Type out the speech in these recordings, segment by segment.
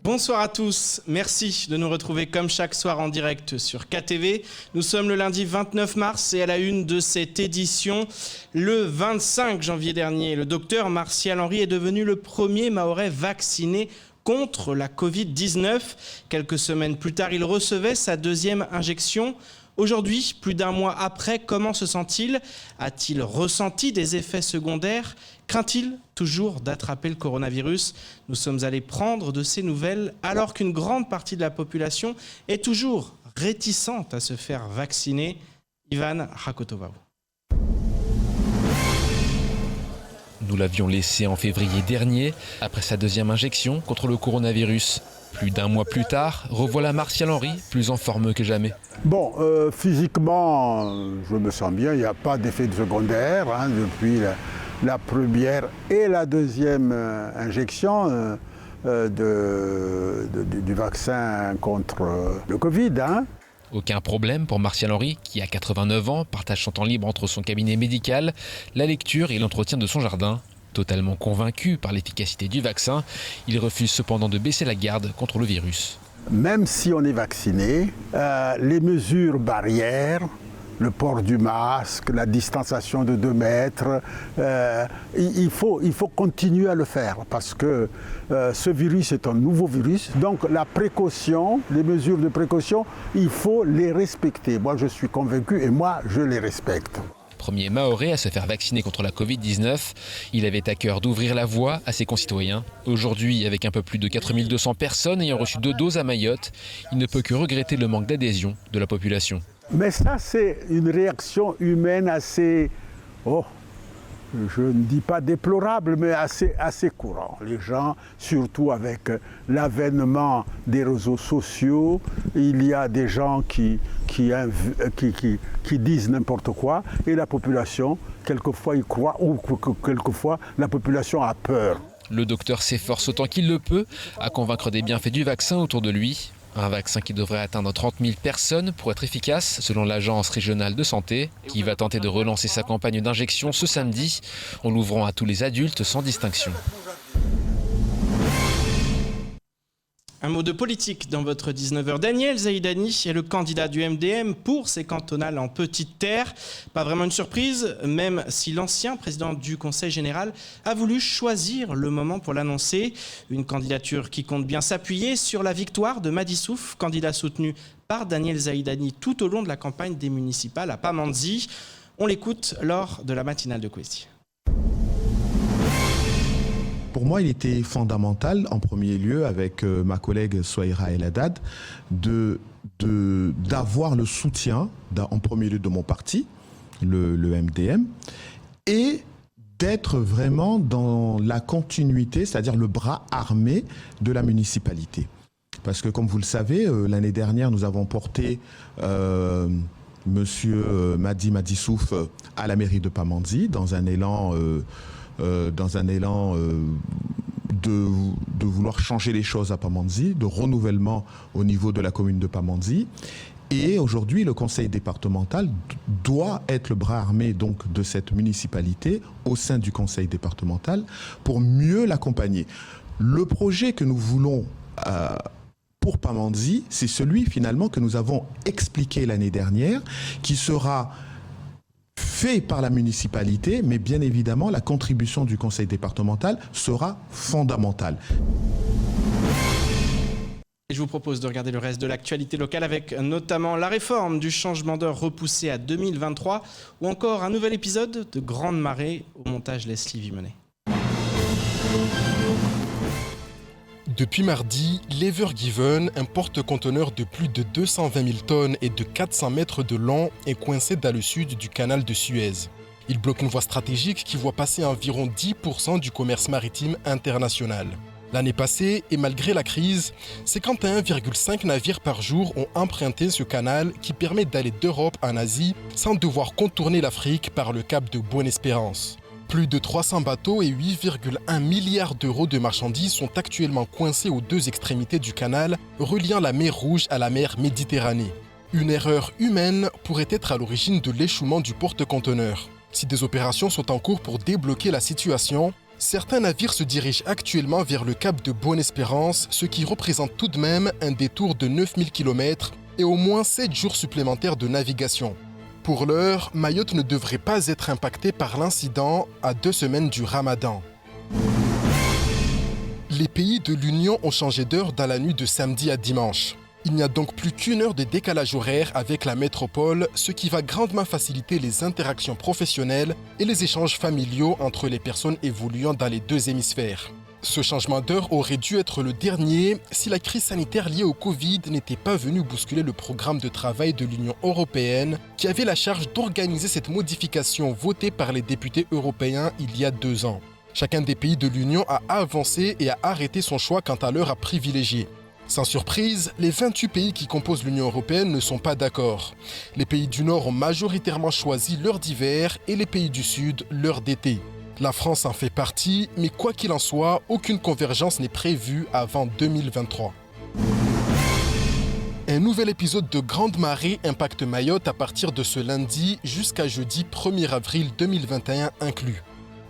Bonsoir à tous, merci de nous retrouver comme chaque soir en direct sur KTV. Nous sommes le lundi 29 mars et à la une de cette édition, le 25 janvier dernier, le docteur Martial Henry est devenu le premier Mahorais vacciné contre la Covid-19. Quelques semaines plus tard, il recevait sa deuxième injection. Aujourd'hui, plus d'un mois après, comment se sent-il? A-t-il ressenti des effets secondaires? Craint-il toujours d'attraper le coronavirus? Nous sommes allés prendre de ces nouvelles alors qu'une grande partie de la population est toujours réticente à se faire vacciner. Ivan Rakotovau. Nous l'avions laissé en février dernier, après sa deuxième injection contre le coronavirus. Plus d'un mois plus tard, revoilà Martial Henry, plus en forme que jamais. Bon, physiquement, je me sens bien, il n'y a pas d'effet secondaire depuis la première et la deuxième injection du vaccin contre le Covid. Aucun problème pour Martial Henry, qui à 89 ans partage son temps libre entre son cabinet médical, la lecture et l'entretien de son jardin. Totalement convaincu par l'efficacité du vaccin, il refuse cependant de baisser la garde contre le virus. Même si on est vacciné, les mesures barrières, le port du masque, la distanciation de 2 mètres, il faut continuer à le faire parce que ce virus est un nouveau virus. Donc la précaution, les mesures de précaution, il faut les respecter. Moi je suis convaincu et moi je les respecte. Premier Mahorais à se faire vacciner contre la Covid-19, il avait à cœur d'ouvrir la voie à ses concitoyens. Aujourd'hui, avec un peu plus de 4200 personnes ayant reçu 2 doses à Mayotte, il ne peut que regretter le manque d'adhésion de la population. Mais ça, c'est une réaction humaine assez, je ne dis pas déplorable, mais assez courant. Les gens, surtout avec l'avènement des réseaux sociaux, il y a des gens qui disent n'importe quoi et la population, quelquefois, y croit ou quelquefois, la population a peur. Le docteur s'efforce autant qu'il le peut à convaincre des bienfaits du vaccin autour de lui. Un vaccin qui devrait atteindre 30 000 personnes pour être efficace, selon l'Agence régionale de santé, qui va tenter de relancer sa campagne d'injection ce samedi, en l'ouvrant à tous les adultes sans distinction. Un mot de politique dans votre 19h. Daniel Zaïdani est le candidat du MDM pour ces cantonales en petite terre. Pas vraiment une surprise, même si l'ancien président du Conseil général a voulu choisir le moment pour l'annoncer. Une candidature qui compte bien s'appuyer sur la victoire de Madi Souf, candidat soutenu par Daniel Zaïdani tout au long de la campagne des municipales à Pamandzi. On l'écoute lors de la matinale de Kwesi. Pour moi, il était fondamental, en premier lieu, avec ma collègue Souaïra El Haddad, d'avoir le soutien, en premier lieu, de mon parti, le MDM, et d'être vraiment dans la continuité, c'est-à-dire le bras armé de la municipalité. Parce que, comme vous le savez, l'année dernière, nous avons porté Monsieur Madi Souf à la mairie de Pamandzi dans un élan... de vouloir changer les choses à Pamandzi, de renouvellement au niveau de la commune de Pamandzi. Et aujourd'hui, le conseil départemental doit être le bras armé donc de cette municipalité au sein du conseil départemental pour mieux l'accompagner. Le projet que nous voulons pour Pamandzi, c'est celui finalement que nous avons expliqué l'année dernière, qui sera fait par la municipalité, mais bien évidemment, la contribution du conseil départemental sera fondamentale. Je vous propose de regarder le reste de l'actualité locale avec notamment la réforme du changement d'heure repoussée à 2023 ou encore un nouvel épisode de Grande Marée au montage Leslie Vimonet. Depuis mardi, l'Ever Given, un porte-conteneur de plus de 220 000 tonnes et de 400 mètres de long, est coincé dans le sud du canal de Suez. Il bloque une voie stratégique qui voit passer environ 10% du commerce maritime international. L'année passée, et malgré la crise, 51,5 navires par jour ont emprunté ce canal qui permet d'aller d'Europe en Asie sans devoir contourner l'Afrique par le cap de Bonne-Espérance. Plus de 300 bateaux et 8,1 milliards d'euros de marchandises sont actuellement coincés aux 2 extrémités du canal, reliant la mer Rouge à la mer Méditerranée. Une erreur humaine pourrait être à l'origine de l'échouement du porte-conteneur. Si des opérations sont en cours pour débloquer la situation, Certains navires se dirigent actuellement vers le cap de Bonne-Espérance, ce qui représente tout de même un détour de 9000 km et au moins 7 jours supplémentaires de navigation. Pour l'heure, Mayotte ne devrait pas être impactée par l'incident à 2 semaines du Ramadan. Les pays de l'Union ont changé d'heure dans la nuit de samedi à dimanche. Il n'y a donc plus qu'une heure de décalage horaire avec la métropole, ce qui va grandement faciliter les interactions professionnelles et les échanges familiaux entre les personnes évoluant dans les 2 hémisphères. Ce changement d'heure aurait dû être le dernier si la crise sanitaire liée au Covid n'était pas venue bousculer le programme de travail de l'Union européenne qui avait la charge d'organiser cette modification votée par les députés européens il y a 2 ans. Chacun des pays de l'Union a avancé et a arrêté son choix quant à l'heure à privilégier. Sans surprise, les 28 pays qui composent l'Union européenne ne sont pas d'accord. Les pays du Nord ont majoritairement choisi l'heure d'hiver et les pays du Sud l'heure d'été. La France en fait partie, mais quoi qu'il en soit, aucune convergence n'est prévue avant 2023. Un nouvel épisode de Grande Marée impacte Mayotte à partir de ce lundi jusqu'à jeudi 1er avril 2021 inclus.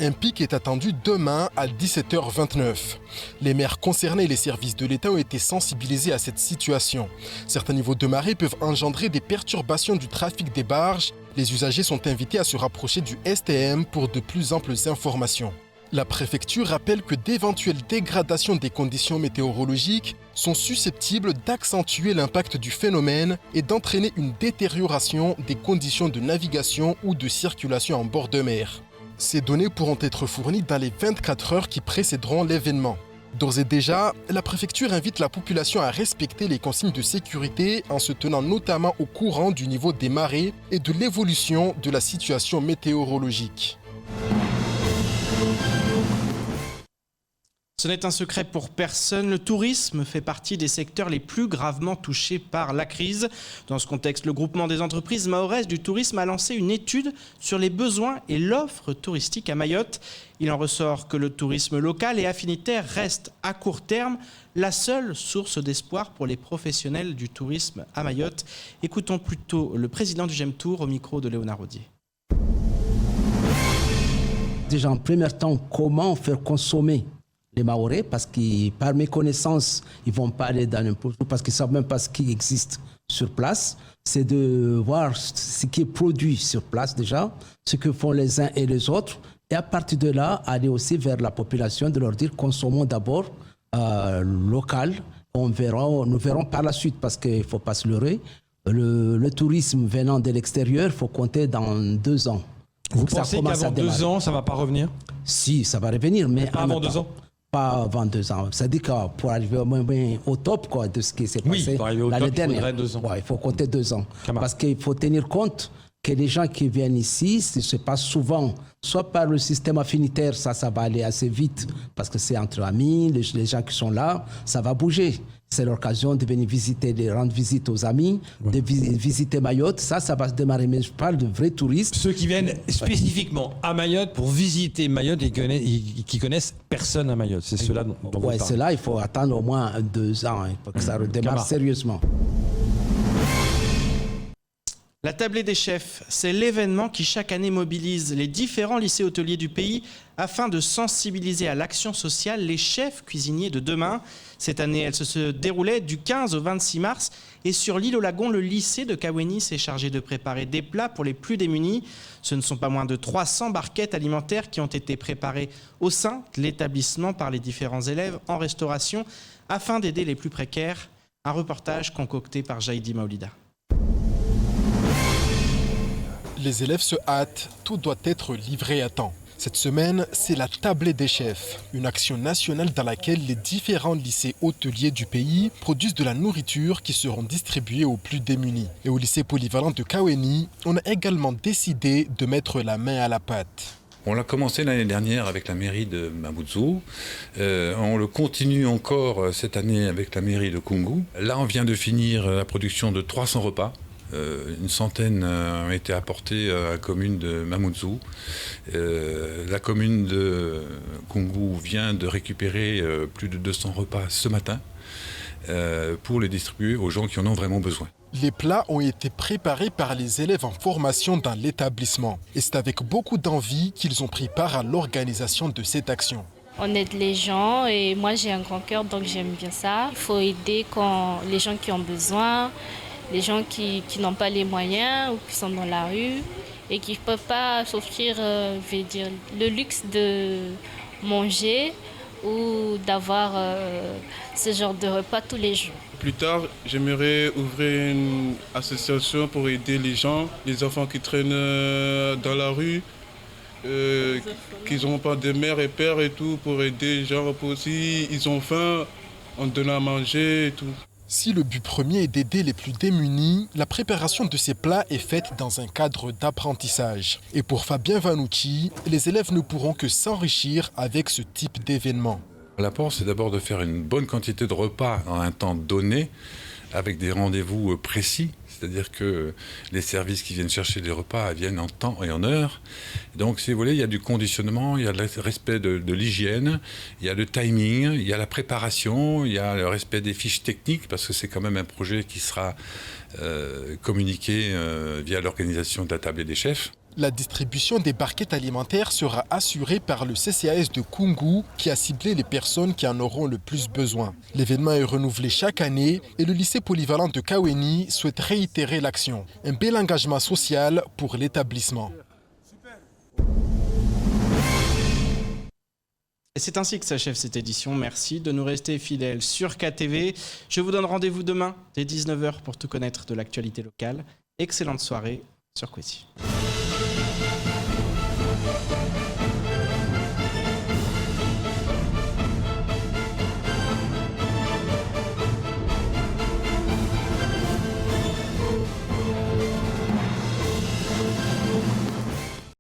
Un pic est attendu demain à 17h29. Les maires concernés et les services de l'État ont été sensibilisés à cette situation. Certains niveaux de marée peuvent engendrer des perturbations du trafic des barges. Les usagers sont invités à se rapprocher du STM pour de plus amples informations. La préfecture rappelle que d'éventuelles dégradations des conditions météorologiques sont susceptibles d'accentuer l'impact du phénomène et d'entraîner une détérioration des conditions de navigation ou de circulation en bord de mer. Ces données pourront être fournies dans les 24 heures qui précéderont l'événement. D'ores et déjà, la préfecture invite la population à respecter les consignes de sécurité en se tenant notamment au courant du niveau des marées et de l'évolution de la situation météorologique. Ce n'est un secret pour personne, le tourisme fait partie des secteurs les plus gravement touchés par la crise. Dans ce contexte, le groupement des entreprises mahoraises du tourisme a lancé une étude sur les besoins et l'offre touristique à Mayotte. Il en ressort que le tourisme local et affinitaire reste à court terme la seule source d'espoir pour les professionnels du tourisme à Mayotte. Écoutons plutôt le président du GEMTour au micro de Léonard Rodier. Déjà en premier temps, comment faire consommer les Mahorais, parce que par mes connaissances, ils ne vont pas aller dans n'importe où, parce qu'ils ne savent même pas ce qui existe sur place. C'est de voir ce qui est produit sur place déjà, ce que font les uns et les autres, et à partir de là, aller aussi vers la population, de leur dire consommons d'abord local. Nous verrons par la suite, parce qu'il ne faut pas se leurrer. Le tourisme venant de l'extérieur, il faut compter dans 2 ans. Vous pensez qu'avant 2 ans, ça ne va pas revenir? Si, ça va revenir, mais pas avant 2 ans. Pas avant 2 ans. Ça dit que pour arriver au top quoi, de ce qui s'est passé l'année dernière, 2 ans. Ouais, il faut compter 2 ans. Kamar. Parce qu'il faut tenir compte que les gens qui viennent ici, se passe souvent, soit par le système affinitaire, ça va aller assez vite, parce que c'est entre amis, les gens qui sont là, ça va bouger. C'est l'occasion de venir visiter, de rendre visite aux amis, de visiter Mayotte. Ça va se démarrer. Mais je parle de vrais touristes. Ceux qui viennent spécifiquement à Mayotte pour visiter Mayotte et qui connaissent personne à Mayotte. C'est ceux-là dont vous parlez. Ceux-là, il faut attendre au moins 2 ans pour que ça redémarre Kamar. sérieusement. La tablée des chefs, c'est l'événement qui chaque année mobilise les différents lycées hôteliers du pays afin de sensibiliser à l'action sociale les chefs cuisiniers de demain. Cette année, elle se déroulait du 15 au 26 mars et sur l'île au Lagon, le lycée de Kawéni s'est chargé de préparer des plats pour les plus démunis. Ce ne sont pas moins de 300 barquettes alimentaires qui ont été préparées au sein de l'établissement par les différents élèves en restauration afin d'aider les plus précaires. Un reportage concocté par Jaïdi Maoulida. Les élèves se hâtent, tout doit être livré à temps. Cette semaine, c'est la tablée des chefs, une action nationale dans laquelle les différents lycées hôteliers du pays produisent de la nourriture qui seront distribuées aux plus démunis. Et au lycée polyvalent de Kawéni, on a également décidé de mettre la main à la pâte. On l'a commencé l'année dernière avec la mairie de Mamoudzou. On le continue encore cette année avec la mairie de Koungou. Là, on vient de finir la production de 300 repas. Une centaine ont été apportés à la commune de Mamoudzou. La commune de Koungou vient de récupérer plus de 200 repas ce matin pour les distribuer aux gens qui en ont vraiment besoin. Les plats ont été préparés par les élèves en formation dans l'établissement. Et c'est avec beaucoup d'envie qu'ils ont pris part à l'organisation de cette action. On aide les gens et moi j'ai un grand cœur donc j'aime bien ça. Il faut aider les gens qui ont besoin, les gens qui n'ont pas les moyens ou qui sont dans la rue et qui ne peuvent pas s'offrir le luxe de manger ou d'avoir ce genre de repas tous les jours. Plus tard, j'aimerais ouvrir une association pour aider les gens, les enfants qui traînent dans la rue, qui n'ont pas de mère et père et tout, pour aider les gens aussi. Ils ont faim, on donne à manger et tout. Si le but premier est d'aider les plus démunis, la préparation de ces plats est faite dans un cadre d'apprentissage. Et pour Fabien Vanucci, les élèves ne pourront que s'enrichir avec ce type d'événement. L'apport, c'est d'abord de faire une bonne quantité de repas en un temps donné, avec des rendez-vous précis. C'est-à-dire que les services qui viennent chercher les repas viennent en temps et en heure. Donc, si vous voulez, il y a du conditionnement, il y a le respect de l'hygiène, il y a le timing, il y a la préparation, il y a le respect des fiches techniques, parce que c'est quand même un projet qui sera communiqué via l'organisation de la table des chefs. La distribution des barquettes alimentaires sera assurée par le CCAS de Koungou qui a ciblé les personnes qui en auront le plus besoin. L'événement est renouvelé chaque année et le lycée polyvalent de Kaweni souhaite réitérer l'action. Un bel engagement social pour l'établissement. Et c'est ainsi que s'achève cette édition. Merci de nous rester fidèles sur KTV. Je vous donne rendez-vous demain dès 19h pour tout connaître de l'actualité locale. Excellente soirée sur Kwesi.